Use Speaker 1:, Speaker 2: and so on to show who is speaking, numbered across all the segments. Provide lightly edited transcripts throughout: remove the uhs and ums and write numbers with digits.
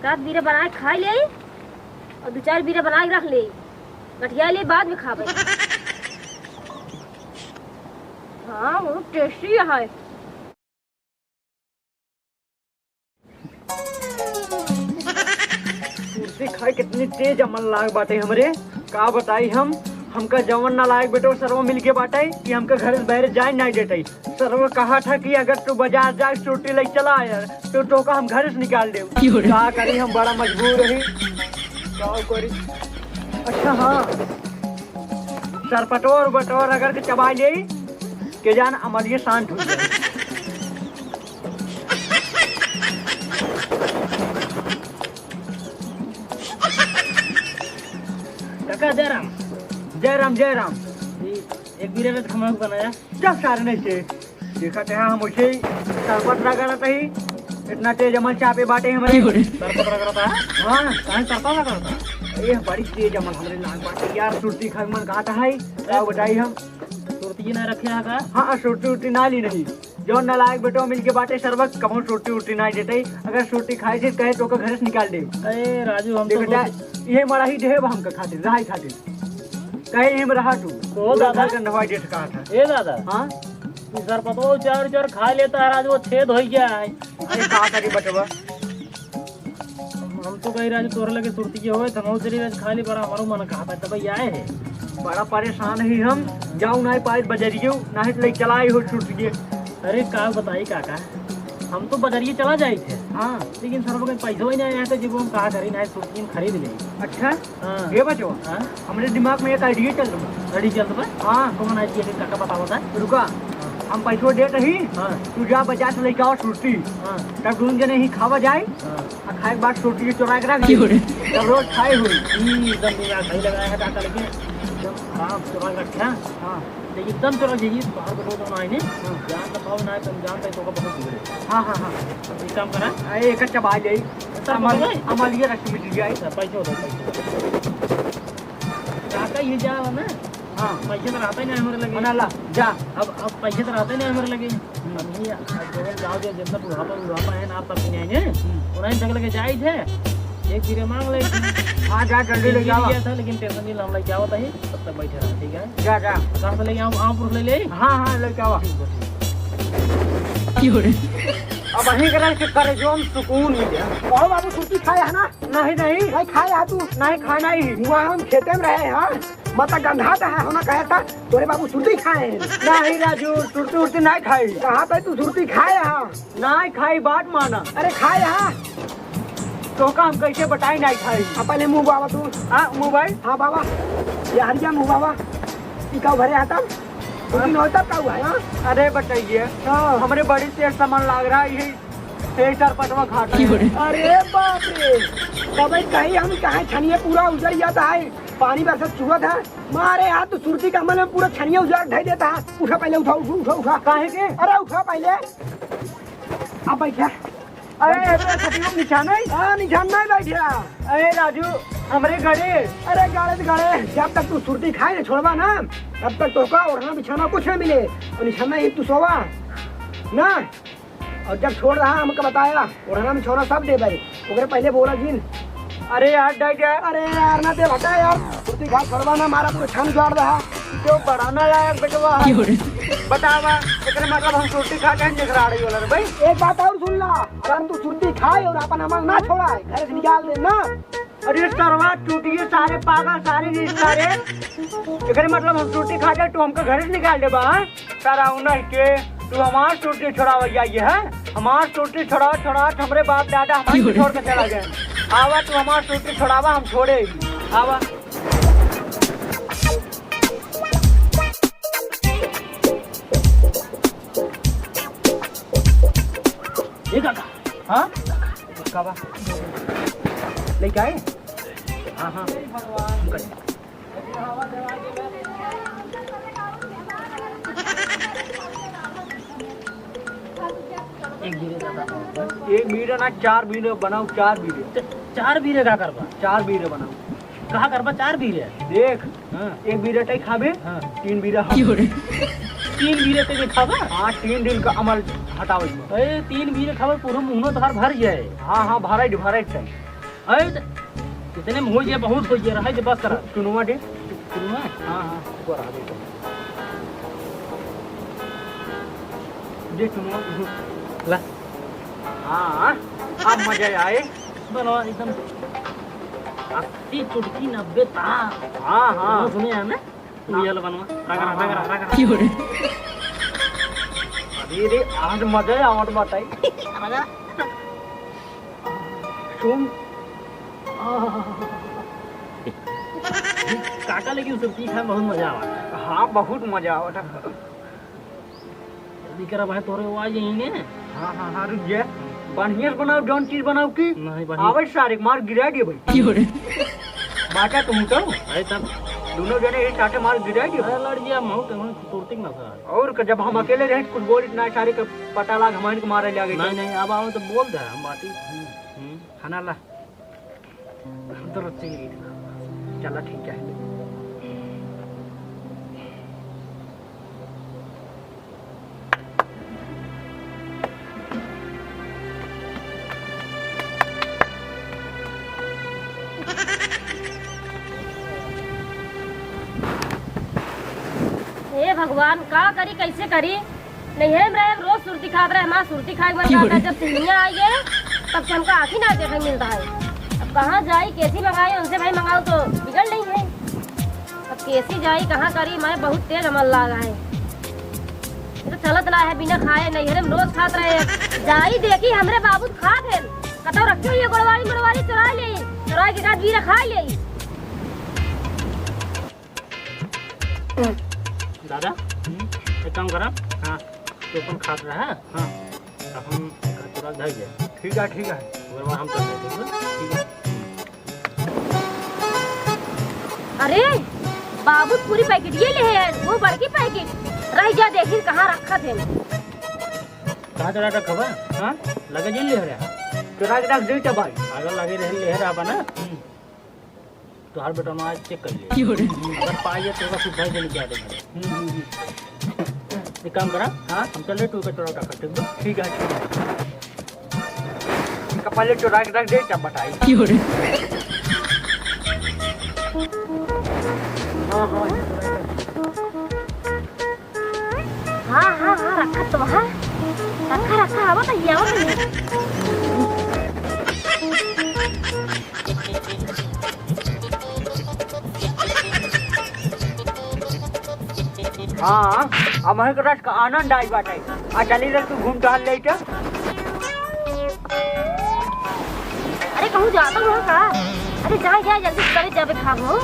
Speaker 1: एक आध बीरा बना के खा ले और 2-4 बीरा बना के रख ले, गठिया ले बाद में खावे। हाँ बहुत टेस्टी है।
Speaker 2: कुर्सी खाए कितनी तेज अमल लाग बाटे हमरे, का बताई हमका जवन ना लायक बेटो सरव मिल के बाटे कि हमका घर से बाहर जाए नहीं देते। सरव कहा था कि अगर तू बाजार जाए चोटी ले चला यार तो का हम घर से निकाल दे। क्या करी हम बड़ा मजबूर रही, क्या करी। अच्छा हाँ, सरपटोर बटोर अगर के चबा ले के जान अमलिए शांत हो जाए।
Speaker 3: जयराम
Speaker 2: जयराम जयराम।
Speaker 3: एक बीरे में खमा बनाया
Speaker 2: क्या सारे नहीं से देखा थे हम उसे सरपट रगड़ा था ही इतना तेज अमल चापे बाटे हमारे
Speaker 3: सरपट रगड़ा है।
Speaker 2: हाँ
Speaker 3: कहाँ सरपट रगड़ा
Speaker 2: ये बड़ी तेज अमल हमारे लाग बाटे यार। सुरती खाए मन कहा था है क्या बताई हम
Speaker 3: सुरती ना रखे है का।
Speaker 2: हाँ सुरती उरती ना ली नहीं जो नालायक बेटो मिल के बाटे सर्वक कमो सुरती उरती ना देते। अगर सुरती खाए से कहे तो घर से निकाल दे।
Speaker 3: अरे राजू हम तो
Speaker 2: ये मरा ही देव हमका खातिर रहाई खातिर कहे हम रहा तू
Speaker 3: तो दादा
Speaker 2: का नवाई डेट कहा था।
Speaker 3: ए दादा
Speaker 2: हाँ
Speaker 3: सरपट वो चार खा लेता है राजू, वो छेद हो गया है।
Speaker 2: अरे कहा करी बटवा
Speaker 3: हम तो कही राजू तोरे लगे सुरती के होए हम चली खाली पर हमारो मन कहा था तब आए है।
Speaker 2: बड़ा परेशान ही हम जाऊ ना पाए बजरियो ना ही ले चलाए हो छूट गए।
Speaker 3: अरे का बताई काका हम तो बाजारिए चला जाए थे।
Speaker 2: हाँ
Speaker 3: लेकिन सर लोग पैसा ही नहीं आया था जब हम कहा करी ना सुरती खरीद ले।
Speaker 2: अच्छा
Speaker 3: हाँ
Speaker 2: ये बचो
Speaker 3: हाँ
Speaker 2: हमारे दिमाग में एक आइडिया चल रहा।
Speaker 3: गाड़ी चल रहा
Speaker 2: हाँ
Speaker 3: कौन आइडिया काका बताओ था।
Speaker 2: रुका हम पैसों दे रही
Speaker 3: हाँ
Speaker 2: तू जा बाजार से लेके आओ सुरती
Speaker 3: हाँ
Speaker 2: तब दून जने ही खावा जाए
Speaker 3: हाँ
Speaker 2: और खाए के बाद सुरती के चुरा के रख दे तब रोज खाए हुई।
Speaker 3: एकदम दिमाग सही लगाया है काका, लेकिन एकदम आराम से चुरा रखा।
Speaker 2: हाँ
Speaker 3: लेकिन एकदम चुरा जाइए बाहर को तो ना आए जान तो पाओ ना तुम जानते तो का बहुत बिगड़े।
Speaker 2: हाँ हाँ हाँ
Speaker 3: एक काम करा
Speaker 2: अरे एक चबा जाए अमल ये रख मिल जाए।
Speaker 3: पैसे दो काका ये जा ना।
Speaker 2: हाँ
Speaker 3: पैसे तो रहते नहीं हमारे लगे।
Speaker 2: बना ला जा
Speaker 3: अब पैसे तो रहते नहीं हमारे लगे। गाँव के जितना बुढ़ापा है ना आप तब नहीं आएंगे उन्हें जगह लगे जाए थे एक बीरे मांग ले।
Speaker 2: हाँ जा जल्दी ले जाओ।
Speaker 3: था लेकिन टेंशन नहीं हम क्या होता है तब तक बैठे रहा। ठीक है
Speaker 2: जा जा
Speaker 3: कहाँ से लेके आम पुरुष ले ले।
Speaker 2: हाँ हाँ लेके आओ। अब वहीं करा के करे जो हम सुकून मिले।
Speaker 4: और बाबू सुर्ती खाया है ना।
Speaker 2: नहीं नहीं
Speaker 4: नहीं खाया तू।
Speaker 2: नहीं खाना ही
Speaker 4: वहाँ हम खेते में रहे हैं मतलब गंधा था होना कहे था तोरे बाबू सुर्ती खाए।
Speaker 2: नहीं राजू सुरती उरती नहीं खाई।
Speaker 4: कहाँ पे तू सुर्ती खाया है।
Speaker 2: नहीं खाई बात माना
Speaker 4: अरे खाया है
Speaker 2: तो का हम कैसे बताई नहीं खाई।
Speaker 4: पहले मुँह बाबा तू।
Speaker 2: हाँ मोबाइल
Speaker 4: हाँ बाबा ये हरिया मुँह बाबा टीका भरे आता सुर्ती नहीं तब का हुआ है।
Speaker 2: अरे बताइए हमारे बड़ी तेज सामान लग रहा है यही सरपटवा खाता है।
Speaker 4: अरे बाप रे तब कहीं हम कहे छनिए पूरा उजड़ जाता है पानी बरसात चुहत है मारे हाथ तो सुर्ती का अमल में पूरा छनिया उजड़ ढाई देता है। उठा पहले उठा उठा उठा उठा
Speaker 2: काहे के।
Speaker 4: अरे उठा पहले अब बैठा।
Speaker 2: अरे निशान है।
Speaker 4: हाँ निशान नहीं बैठा।
Speaker 2: अरे राजू हमारे घरे।
Speaker 4: अरे गाड़े से गाड़े जब तक तू सुर्ती खाए ना छोड़वा ना तब तक तो का ओढ़ना बिछाना कुछ न मिले और निशाना ही तू सोवा ना। और जब छोड़ रहा हमको बताया ओढ़ना बिछाना सब दे भाई ओकरे पहले बोला जिन।
Speaker 2: अरे यार डाइट यार।
Speaker 4: अरे यार ना दे हटा यार सुर्ती खा छोड़वा ना मारा तो छन जोड़ रहा
Speaker 2: जो बढ़ाना लायक बेटवा बतावा एकरे मतलब हम सुरती खा के निकला रही वाला भाई।
Speaker 4: एक बात और सुन ला अगर तू सुर्ती खाए और अपन अमल ना छोड़ा घर से निकाल दे ना।
Speaker 2: अरे सरवा टूटिए सारे पागल सारे सारे एकरे मतलब हम सुरती खा के तू हमको घर से निकाल दे बा सारा उन्हें के तू हमार सुरती छोड़ावा जाइए है। हमार सुरती छोड़ा छोड़ा हमरे बाप दादा हमारे छोड़ के चला गए। आवा तू हमार सुरती छोड़ावा हम छोड़े आवा।
Speaker 3: ये काका
Speaker 2: हाँ काबा लेके आए।
Speaker 3: हाँ हाँ एक बीरे दादा
Speaker 2: एक बीरे ना 4 बीरे बनाओ 4 बीरे।
Speaker 3: 4 बीरे का करबा
Speaker 2: 4 बीरे बनाओ
Speaker 3: कहा करबा 4 बीरे।
Speaker 2: देख
Speaker 3: हाँ
Speaker 2: एक बीरे टाई खाबे
Speaker 3: हाँ
Speaker 2: 3 बीरे
Speaker 3: 3 बीरे ते खाबा।
Speaker 2: हाँ 3 दिन का अमल हटावे।
Speaker 3: अरे 3 बीरे खाबा पूरा मुंह तोहार भर जाए।
Speaker 2: हाँ हाँ भराई चाहिए
Speaker 3: अरे इतने में हो जाए बहुत हो जाए रहा बस करा
Speaker 2: चुनुआ दे
Speaker 3: चुनुआ
Speaker 2: हाँ हाँ
Speaker 3: को रहा दे
Speaker 2: दे चुनुआ
Speaker 3: ला
Speaker 2: हाँ अब मजा आए
Speaker 3: बनो एकदम 80 चुटकी 90 ता
Speaker 2: हाँ हाँ
Speaker 3: सुने है ना तू ये बनवा रगड़ा
Speaker 2: अरे आज मजा आवत बताई
Speaker 3: मजा
Speaker 2: तुम
Speaker 3: काका लेकिन सुर्ती खाए बहुत मजा आवा
Speaker 2: हाँ बहुत मजा आवत
Speaker 3: दिकरा भाई तोरे आवाज यही ने
Speaker 2: हाँ हाँ हाँ रुक जा बढ़िया से बनाओ जौन चीज बनाओ की
Speaker 3: नहीं बढ़िया
Speaker 2: आवे सारे मार गिरा दिए भाई बाटा तुम तो
Speaker 3: अरे तब
Speaker 2: दोनों जने एक साथे मार गिरा दिए
Speaker 3: अरे लड़िया महू ते तुरती ना था
Speaker 2: और जब हम अकेले रहे कुछ बोल इतना सारे के पता लगा हमारे को मारे ले
Speaker 3: नहीं नहीं अब आओ तो बोल दे हम बाटी
Speaker 2: खाना ला तो चला ठीक है
Speaker 1: हे भगवान का करी कैसे करी नहीं है रहे रोज सुरती खाते रहे हमारा सुरती खाए बन जाता है जब सिंधिया आई है तब से हमका आखिर ना देखने मिलता है अब कहाँ जाई कैसी मंगाई उनसे भाई मंगाओ तो बिगड़ नहीं है अब कैसी जाई कहाँ करी मैं बहुत तेज अमल लगा है ये तो चलत ना है बिना खाए नहीं है रोज खाते रहे जाई देखी हमरे बाबू खाते हैं कतो रखी हुई है गोड़वारी मोड़वारी चुरा के काट बीरा खा ले
Speaker 3: दादा एक काम करा हाँ तो अपन खात रहा है हाँ अब हम तुरंत धर गए
Speaker 2: ठीक है
Speaker 3: वो हम कर देते ठीक है
Speaker 1: अरे बाबू पूरी पैकेट ये ले है वो बड़की पैकेट रह जा देखी कहाँ रखा थे
Speaker 3: कहाँ चढ़ा रखा बा
Speaker 2: हाँ
Speaker 3: लगे जिन ले रहा
Speaker 2: चुरा के रख दे भाई
Speaker 3: अगर लगे रहे ले रहा बा ना तो हर बेटा ना चेक कर ले अगर पाइए तो बस उठाई देने क्या देंगे एक काम करा हाँ हम चल रहे टू का चौड़ा कर
Speaker 2: ठीक है पहले चुरा के रख दे तब बताई
Speaker 1: हाँ हाँ हाँ रखा तो वहाँ रखा आवत है आवत
Speaker 2: हाँ अब हमें रस का आनंद आई बात है आ चली रह तू घूम टहल ले तो
Speaker 1: अरे कहूँ जाता हूँ का अरे जाए जाए जल्दी करे जावे खाओ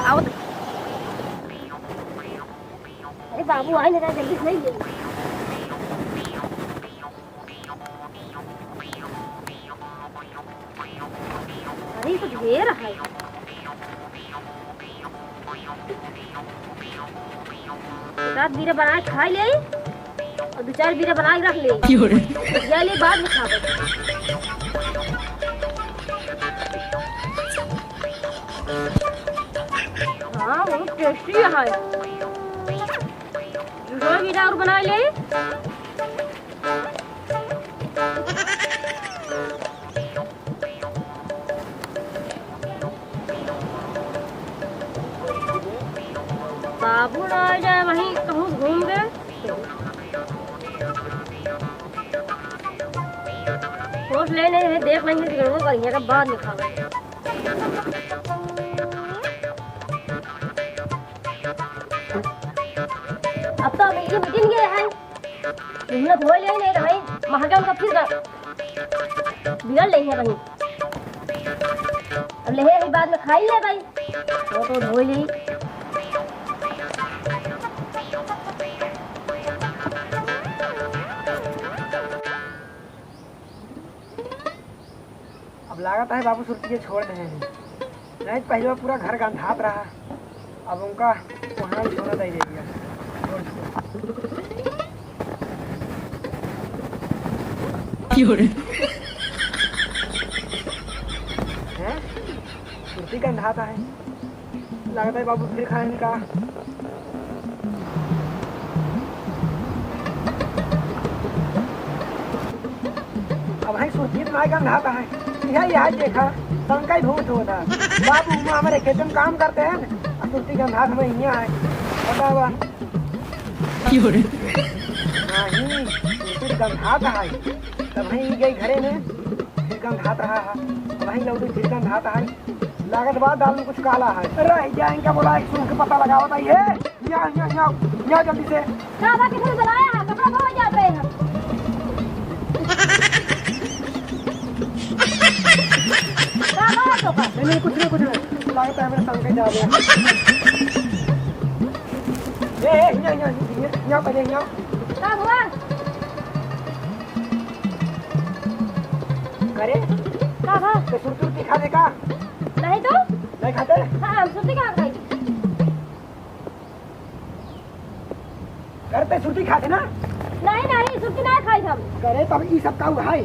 Speaker 1: आओ अरे बाबू आए ना जल्दी से नहीं अरे ये तो ढेर है रात बीरा बना के खा ले और दो चार बीरा बना के रख ले या ले बाद में खावे हाँ बहुत टेस्टी है दूसरा बीरा और बना ले बाबू ना आ जाए वहीं कहूँ घूम गए सोच ले नहीं देख लेंगे बिगड़ो करेंगे का बाद में खावे अब तो ये मीटिंग गए हैं मेहनत हो ले नहीं भाई महंगा उनका फिर बिगड़ लेंगे वहीं अब ले बाद में खाई ले भाई वो तो धो ली
Speaker 4: अब लागत है बाबू सुरती के छोड़ रहे हैं नहीं पहले बार पूरा घर गंधात रहा अब उनका वहाँ भी छोड़ा नहीं देगा सुरती गंधाता है लागत है बाबू फिर खाएंगे का अब भाई सुरती तो नहीं गंधाता है यह यहाँ देखा शंका ही बहुत होता बाबू हम हमारे खेत में काम करते हैं और सुर्ती का अंधार हमें यहाँ है बतावा नहीं सुर्ती गंधात है तब वहीं गई घरे में फिर गंधात रहा है वहीं लौटी फिर गंधात है लागत बाद दाल में कुछ काला है अरे जाएंगे बोला एक सुन के पता लगा बताइए यहाँ जल्दी से
Speaker 1: बाबा किसी ने बुलाया है कपड़ा धोने जा रहे हैं बाबा तो का
Speaker 4: नहीं कुछ नहीं लागत है मेरे संग के जा रहे यहाँ पहले यहाँ
Speaker 1: क्या हुआ
Speaker 4: करे
Speaker 1: क्या था
Speaker 4: तो सुरती खा देगा
Speaker 1: नहीं तो
Speaker 4: नहीं खाते
Speaker 1: हाँ हम सुर्ती खा खाई
Speaker 4: घर पे सुरती खाते ना
Speaker 1: नहीं सुर्ती नहीं खाई हम
Speaker 4: करे तब ये सब का है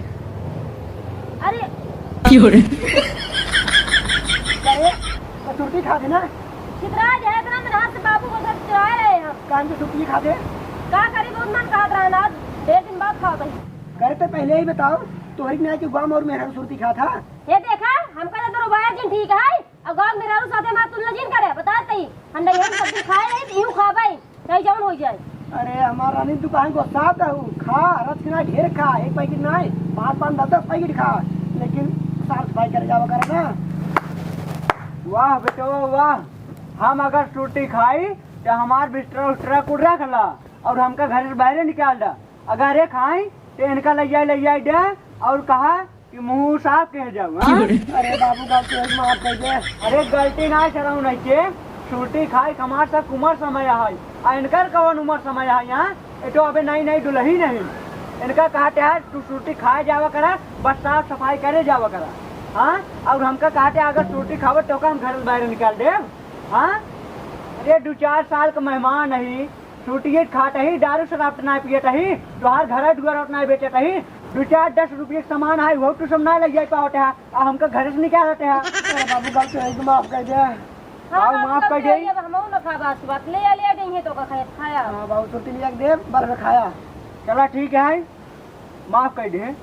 Speaker 1: अरे
Speaker 4: करे तो सुरती खाते ना
Speaker 1: चित्राज है इतना मेरे हाथ से बाबू को सब चुरा रहे हैं हम
Speaker 4: कान की सुरती खाते
Speaker 1: क्या करी बहुत मन खा रहा है ना 1.5 दिन बाद खाता है
Speaker 4: करे तो पहले ही बताओ तो हर नहीं कि गाँव और मेरा सुरती खा था
Speaker 1: ये देखा हमका तो रुबाया जिन ठीक है और गांव मेरा साथे मां तुलना जिन करे बताते ही हम नहीं हम सब दिन खाए नहीं तो यूं खाबे कहीं जाऊन हो जाए
Speaker 4: अरे हमारा रानी दुकान को साथ है खा रस के ना ढेर खा एक पैकेट नहीं 5 10 पैकेट खा लेकिन साफ सफाई कर जावा करे ना
Speaker 2: वाह बेटो वाह हम अगर सूटी खाई तो हमार बिस्तर उस्तर कुड़ रखला और हमका घर से बाहर निकाल दा अगर ये खाई तो इनका ले जाए दे और कहा कि मुंह साफ कह जाऊँ
Speaker 4: अरे बाबू गलती है माफ कर दे
Speaker 2: अरे गलती ना चलाऊ नहीं के सूटी खाई कमार तक उमर समय है आ इनकर कौन उमर समय है यहाँ ये तो अबे नई दुल्ही नहीं इनका कहते है तू सूटी खाए जावा करा बस साफ सफाई करे जावा करा हाँ और हमका कहते है अगर सूटी खावे तो हम घर से बाहर निकाल दे हाँ अरे 2-4 साल का मेहमान है सूटी खाते ही दारू शराब नहीं पियत ही तोहार घर दुआर नहीं बेचत ही 2-4-10 रुपये के सामान है वो तो सब ना लग जाए पाते है और हमका घर से निकालते है
Speaker 4: अरे बाबू गलती है माफ कर दे
Speaker 1: हां
Speaker 2: माफ कर दे
Speaker 1: हम ना खा बात ले गई है तो का खाया
Speaker 4: हाँ बाबू सुरती लिया दे बर्फ खाया
Speaker 2: चला ठीक है माफ कर दे